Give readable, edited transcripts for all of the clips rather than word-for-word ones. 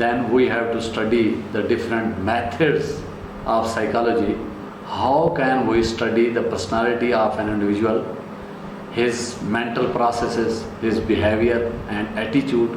then we have to study the different methods of psychology. How can we study the personality of an individual, his mental processes, his behavior and attitude?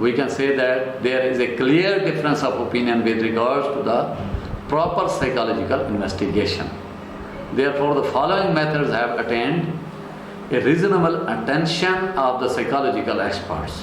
We can say that there is a clear difference of opinion with regards to the proper psychological investigation. Therefore, the following methods have attained a reasonable attention of the psychological experts.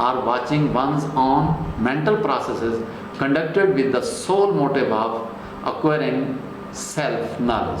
or watching one's own mental processes conducted with the sole motive of acquiring self knowledge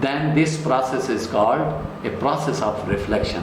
then this process is called a process of reflection,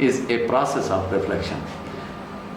is a process of reflection।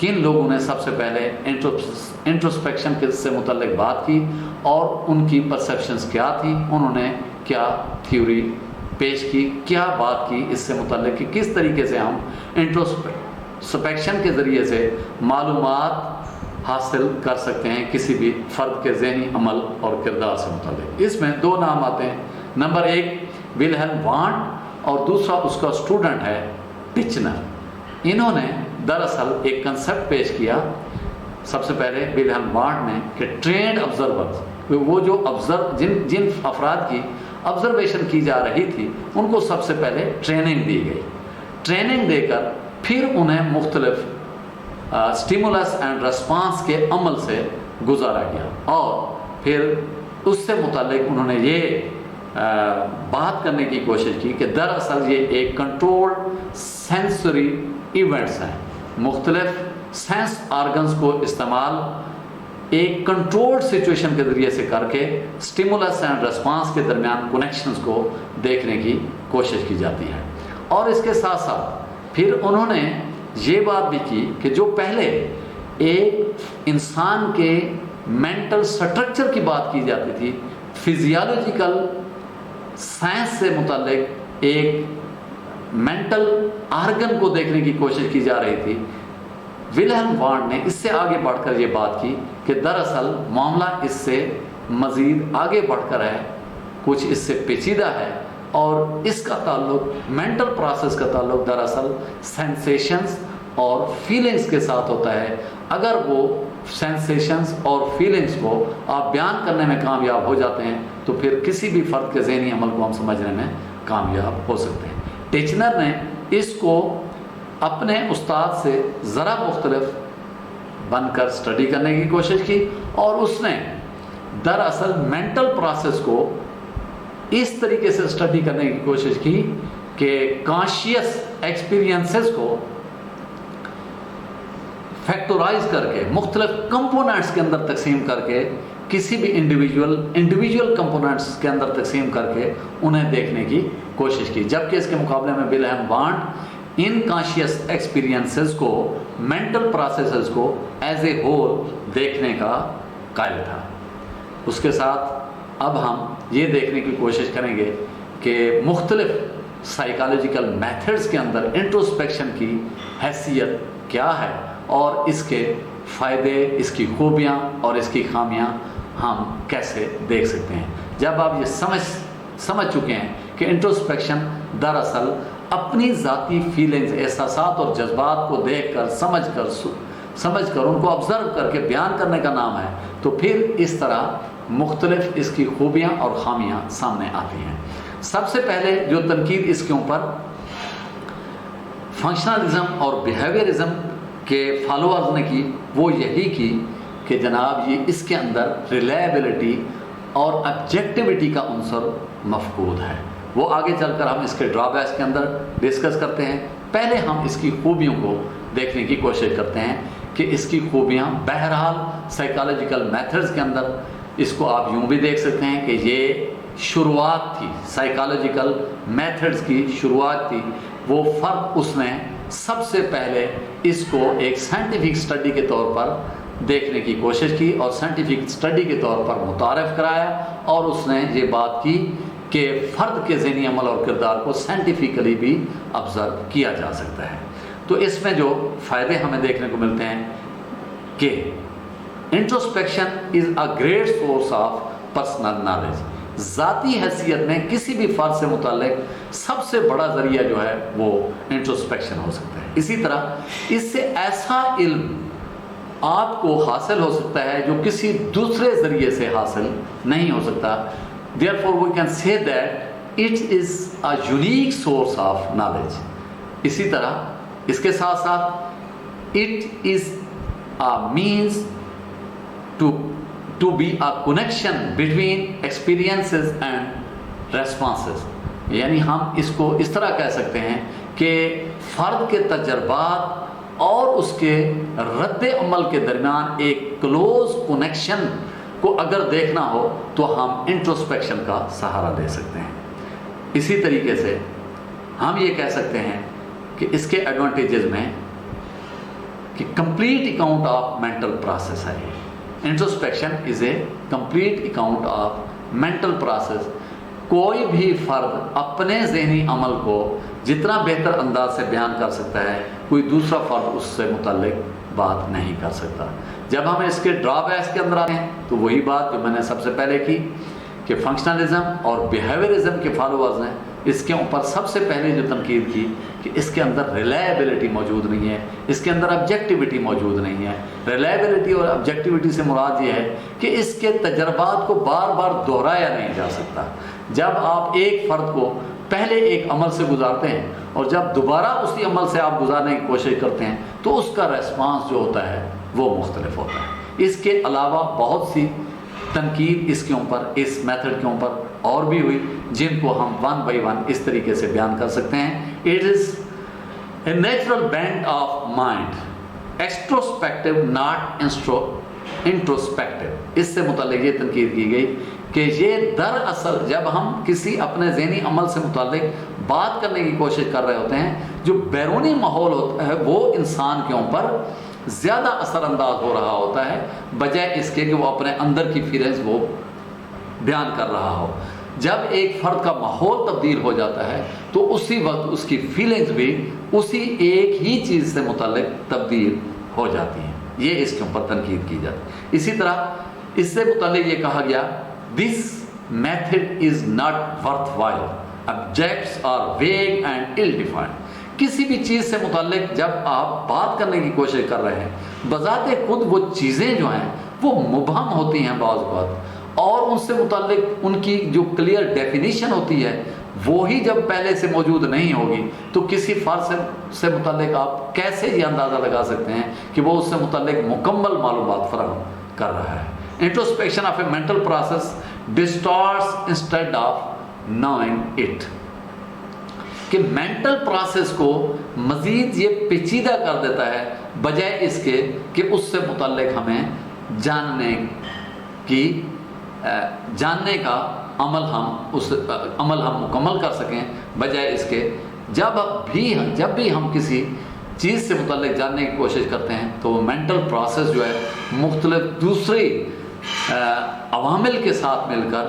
کن لوگوں نے سب سے پہلے introspection سے متعلق بات کی اور ان کی پرسیپشنز کیا تھی، انہوں نے کیا تھیوری پیش کی، کیا بات کی اس سے متعلق کہ کس طریقے سے ہم انٹروسپیکشن کے ذریعے سے معلومات حاصل کر سکتے ہیں کسی بھی فرد کے ذہنی عمل اور کردار سے متعلق۔ اس میں دو نام آتے ہیں، نمبر ایک ولہلم وانٹ اور دوسرا اس کا اسٹوڈنٹ ہے ٹیچنر۔ انہوں نے دراصل ایک کنسیپٹ پیش کیا سب سے پہلے ولہلم وانٹ نے کہ ٹرینڈ آبزرورز، وہ جو جن افراد کی آبزرویشن کی جا رہی تھی ان کو سب سے پہلے ٹریننگ دی گئی، ٹریننگ دے کر پھر انہیں مختلف اسٹیمولس اینڈ ریسپانس کے عمل سے گزارا گیا اور پھر اس سے متعلق انہوں نے یہ بات کرنے کی کوشش کی کہ دراصل یہ ایک کنٹرولڈ سینسری ایونٹس ہیں، مختلف سینس آرگنز کو استعمال ایک کنٹرولڈ سچویشن کے ذریعے سے کر کے اسٹیمولس اینڈ ریسپانس کے درمیان کنیکشنز کو دیکھنے کی کوشش کی جاتی ہے۔ اور اس کے ساتھ ساتھ پھر انہوں نے یہ بات بھی کی کہ جو پہلے ایک انسان کے مینٹل سٹرکچر کی بات کی جاتی تھی، فزیالوجیکل سائنس سے متعلق ایک مینٹل آرگن کو دیکھنے کی کوشش کی جا رہی تھی، ولہلم وانٹ نے اس سے آگے بڑھ کر یہ بات کی کہ دراصل معاملہ اس سے مزید آگے بڑھ کر ہے، کچھ اس سے پیچیدہ ہے اور اس کا تعلق مینٹل پروسیس کا تعلق دراصل سینسیشنز اور فیلنگز کے ساتھ ہوتا ہے۔ اگر وہ سینسیشنز اور فیلنگز کو آپ بیان کرنے میں کامیاب ہو جاتے ہیں تو پھر کسی بھی فرد کے ذہنی عمل کو ہم سمجھنے میں کامیاب ہو سکتے ہیں۔ ٹیچنر نے اس کو اپنے استاد سے ذرا مختلف بن کر اسٹڈی کرنے کی کوشش کی اور اس نے دراصل مینٹل پروسیس کو اس طریقے سے اسٹڈی کرنے کی کوشش کی کہ کانشیس ایکسپیرینسز کو فیکٹورائز کر کے مختلف کمپوننٹس کے اندر تقسیم کر کے کسی بھی انڈیویجول کمپوننٹس کے اندر تقسیم کر کے انہیں دیکھنے کی کوشش کی، جبکہ اس کے مقابلے میں ولہلم وانٹ ان کانشیس ایکسپیرینسز کو، مینٹل پروسیسز کو ایز اے ہول دیکھنے کا قائل تھا۔ اس کے ساتھ اب ہم یہ دیکھنے کی کوشش کریں گے کہ مختلف سائیکالوجیکل میتھڈز کے اندر انٹروسپیکشن کی حیثیت کیا ہے اور اس کے فائدے، اس کی خوبیاں اور اس کی خامیاں ہم کیسے دیکھ سکتے ہیں۔ جب آپ یہ سمجھ چکے ہیں کہ انٹروسپیکشن دراصل اپنی ذاتی فیلنگز، احساسات اور جذبات کو دیکھ کر سمجھ کر ان کو آبزرو کر کے بیان کرنے کا نام ہے، تو پھر اس طرح مختلف اس کی خوبیاں اور خامیاں سامنے آتی ہیں۔ سب سے پہلے جو تنقید اس کے اوپر فنکشنلزم اور بیہیویئرزم کے فالوورز نے کی وہ یہی کی کہ جناب یہ اس کے اندر ریلائبلٹی اور آبجیکٹیوٹی کا عنصر مفقود ہے۔ وہ آگے چل کر ہم اس کے ڈرا بیکس کے اندر ڈسکس کرتے ہیں۔ پہلے ہم اس کی خوبیوں کو دیکھنے کی کوشش کرتے ہیں کہ اس کی خوبیاں بہرحال سائیکالوجیکل میتھڈز کے اندر اس کو آپ یوں بھی دیکھ سکتے ہیں کہ یہ شروعات تھی، سائیکالوجیکل میتھڈز کی شروعات تھی۔ وہ فرق اس نے سب سے پہلے اس کو ایک سائنٹیفک اسٹڈی کے طور پر دیکھنے کی کوشش کی اور سائنٹیفک اسٹڈی کے طور پر متعارف کرایا، اور اس نے یہ بات کی کہ فرد کے ذہنی عمل اور کردار کو سائنٹیفکلی بھی آبزرو کیا جا سکتا ہے۔ تو اس میں جو فائدے ہمیں دیکھنے کو ملتے ہیں کہ introspection is a great source of personal knowledge, ذاتی حیثیت میں کسی بھی فرد سے متعلق سب سے بڑا ذریعہ جو ہے وہ انٹروسپیکشن ہو سکتا ہے۔ اسی طرح اس سے ایسا علم آپ کو حاصل ہو سکتا ہے جو کسی دوسرے ذریعے سے حاصل نہیں ہو سکتا۔ Therefore we can say that it is a unique source of knowledge۔ اسی طرح اس کے ساتھ ساتھ it is a means to be a connection between experiences and responses۔ یعنی ہم اس کو اس طرح کہہ سکتے ہیں کہ فرد کے تجربات اور اس کے رد عمل کے درمیان ایک کلوز کنیکشن کو اگر دیکھنا ہو تو ہم انٹروسپیکشن کا سہارا لے سکتے ہیں۔ اسی طریقے سے ہم یہ کہہ سکتے ہیں کہ اس کے ایڈوانٹیجز میں کہ complete account of mental process ہے یہ. Introspection is a complete account of mental process. کوئی بھی فرد اپنے ذہنی عمل کو جتنا بہتر انداز سے بیان کر سکتا ہے کوئی دوسرا فرد اس سے متعلق بات نہیں کر سکتا. جب ہم اس کے ڈرا بیکس کے اندر آتے ہیں تو وہی بات جو میں نے سب سے پہلے کی کہ فنکشنلزم اور بیہیویئرزم کے فالوورز ہیں اس کے اوپر سب سے پہلے جو تنقید کی کہ اس کے اندر ریلائبلٹی موجود نہیں ہے, اس کے اندر آبجیکٹیوٹی موجود نہیں ہے. ریلائبلٹی اور آبجیکٹیوٹی سے مراد یہ ہے کہ اس کے تجربات کو بار بار دہرایا نہیں جا سکتا. جب آپ ایک فرد کو پہلے ایک عمل سے گزارتے ہیں اور جب دوبارہ اسی عمل سے آپ گزارنے کی کوشش کرتے ہیں تو اس کا ریسپانس جو ہوتا ہے وہ مختلف ہوتا ہے. اس کے علاوہ بہت سی تنقید اس کے اوپر, اس میتھڈ کے اوپر اور بھی ہوئی جن کو ہم ون بائی ون اس طریقے سے بیان کر سکتے ہیں. It is a natural bend of mind extrospective not introspective. اس سے متعلق یہ تنقید کی گئی کہ یہ دراصل جب ہم کسی اپنے ذہنی عمل سے متعلق بات کرنے کی کوشش کر رہے ہوتے ہیں جو بیرونی ماحول ہوتا ہے وہ انسان کے اوپر زیادہ اثر انداز ہو رہا ہوتا ہے بجائے اس کے کہ وہ اپنے اندر کی فیلنگز وہ بیان کر رہا ہو. جب ایک فرد کا ماحول تبدیل ہو جاتا ہے تو اسی وقت اس کی فیلنگز بھی اسی ایک ہی چیز سے متعلق تبدیل ہو جاتی ہیں. یہ اس کے اوپر تنقید کی جاتی ہے. اسی طرح اس سے متعلق یہ کہا گیا this method is not worthwhile. Objects are vague and ill-defined. کسی بھی چیز سے متعلق جب آپ بات کرنے کی کوشش کر رہے ہیں بذات خود وہ چیزیں جو ہیں وہ مبہم ہوتی ہیں بعض اوقات اور ان سے متعلق ان کی جو کلیئر ڈیفینیشن ہوتی ہے وہی جب پہلے سے موجود نہیں ہوگی تو کسی فرد سے متعلق آپ کیسے یہ اندازہ لگا سکتے ہیں کہ وہ اس سے متعلق مکمل معلومات فراہم کر رہا ہے. Introspection of a mental process distorts instead of knowing it. کہ مینٹل پروسیس کو مزید یہ پیچیدہ کر دیتا ہے بجائے اس کے کہ اس سے متعلق ہمیں جاننے کا عمل ہم مکمل کر سکیں بجائے اس کے جب بھی ہم کسی چیز سے متعلق جاننے کی کوشش کرتے ہیں تو وہ مینٹل پروسیس جو ہے مختلف دوسری عوامل کے ساتھ مل کر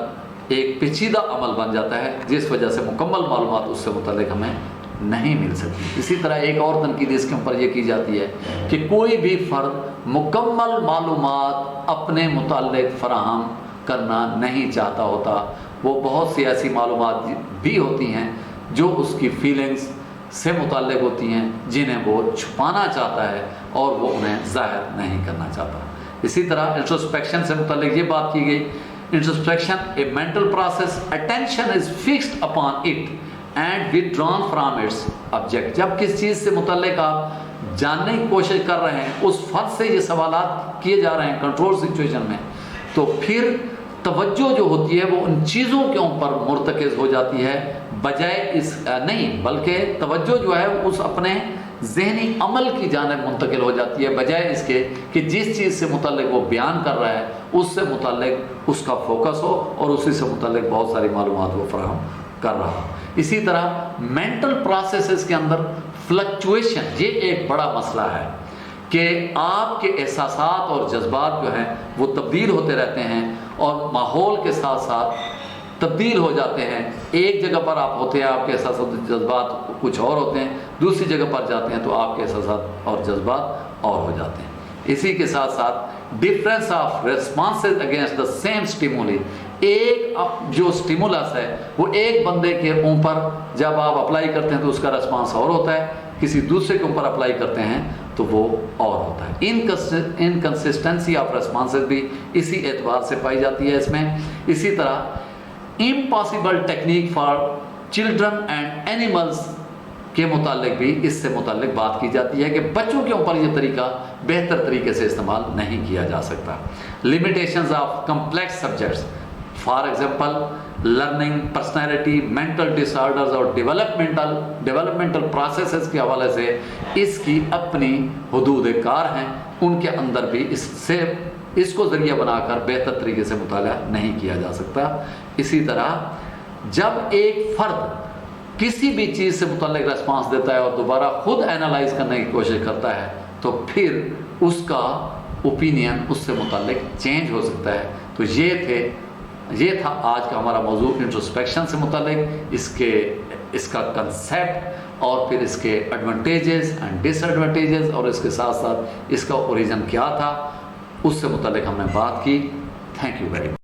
ایک پیچیدہ عمل بن جاتا ہے جس وجہ سے مکمل معلومات اس سے متعلق ہمیں نہیں مل سکتی. اسی طرح ایک اور تنقید اس کے اوپر یہ کی جاتی ہے کہ کوئی بھی فرد مکمل معلومات اپنے متعلق فراہم کرنا نہیں چاہتا ہوتا. وہ بہت سی ایسی معلومات بھی ہوتی ہیں جو اس کی فیلنگز سے متعلق ہوتی ہیں جنہیں وہ چھپانا چاہتا ہے اور وہ انہیں ظاہر نہیں کرنا چاہتا. اسی طرح انٹروسپیکشن سے متعلق یہ بات کی گئی introspection a mental process attention is fixed upon it and withdrawn from its object. جب کس چیز سے متعلق آپ جاننے کی کوشش کر رہے ہیں اس فرد سے یہ سوالات کیے جا رہے ہیں کنٹرول سچویشن میں تو پھر توجہ جو ہوتی ہے وہ ان چیزوں کے اوپر مرتکز ہو جاتی ہے بجائے اس نہیں بلکہ توجہ جو ہے اس اپنے ذہنی عمل کی جانب منتقل ہو جاتی ہے بجائے اس کے کہ جس چیز سے متعلق وہ بیان کر رہا ہے اس سے متعلق اس کا فوکس ہو اور اسی سے متعلق بہت ساری معلومات وہ فراہم کر رہا ہو. اسی طرح مینٹل پروسیسز کے اندر فلکچویشن یہ ایک بڑا مسئلہ ہے کہ آپ کے احساسات اور جذبات جو ہیں وہ تبدیل ہوتے رہتے ہیں اور ماحول کے ساتھ ساتھ تبدیل ہو جاتے ہیں. ایک جگہ پر آپ ہوتے ہیں آپ کے احساسات اور جذبات کچھ اور ہوتے ہیں, دوسری جگہ پر جاتے ہیں تو آپ کے احساسات اور جذبات اور ہو جاتے ہیں. اسی کے ساتھ ساتھ difference of responses against the same stimuli, ایک جو اسٹیمولس ہے وہ ایک بندے کے اوپر جب آپ اپلائی کرتے ہیں تو اس کا ریسپانس اور ہوتا ہے, کسی دوسرے کے اوپر اپلائی کرتے ہیں تو وہ اور ہوتا ہے. انکنسسٹنسی آف ریسپانسز بھی اسی اعتبار سے پائی جاتی ہے اس میں. اسی طرح impossible technique for children and animals کے متعلق بھی اس سے متعلق بات کی جاتی ہے کہ بچوں کے اوپر یہ طریقہ بہتر طریقے سے استعمال نہیں کیا جا سکتا. Limitations of complex subjects for example learning, personality, mental disorders اور ڈیولپمنٹل پروسیسز کے حوالے سے اس کی اپنی حدود کار ہیں, ان کے اندر بھی اس کو ذریعہ بنا کر بہتر طریقے سے مطالعہ نہیں کیا جا سکتا. اسی طرح جب ایک فرد کسی بھی چیز سے متعلق ریسپانس دیتا ہے اور دوبارہ خود اینالائز کرنے کی کوشش کرتا ہے تو پھر اس کا اوپینین اس سے متعلق چینج ہو سکتا ہے. تو یہ تھا آج کا ہمارا موضوع انٹروسپیکشن سے متعلق، اس کا کنسیپٹ اور پھر اس کے ایڈوانٹیجز اینڈ ڈس ایڈوانٹیجز، اور اس کے ساتھ ساتھ اس کا اوریجن کیا تھا اس سے متعلق ہم نے بات کی. Thank you very much.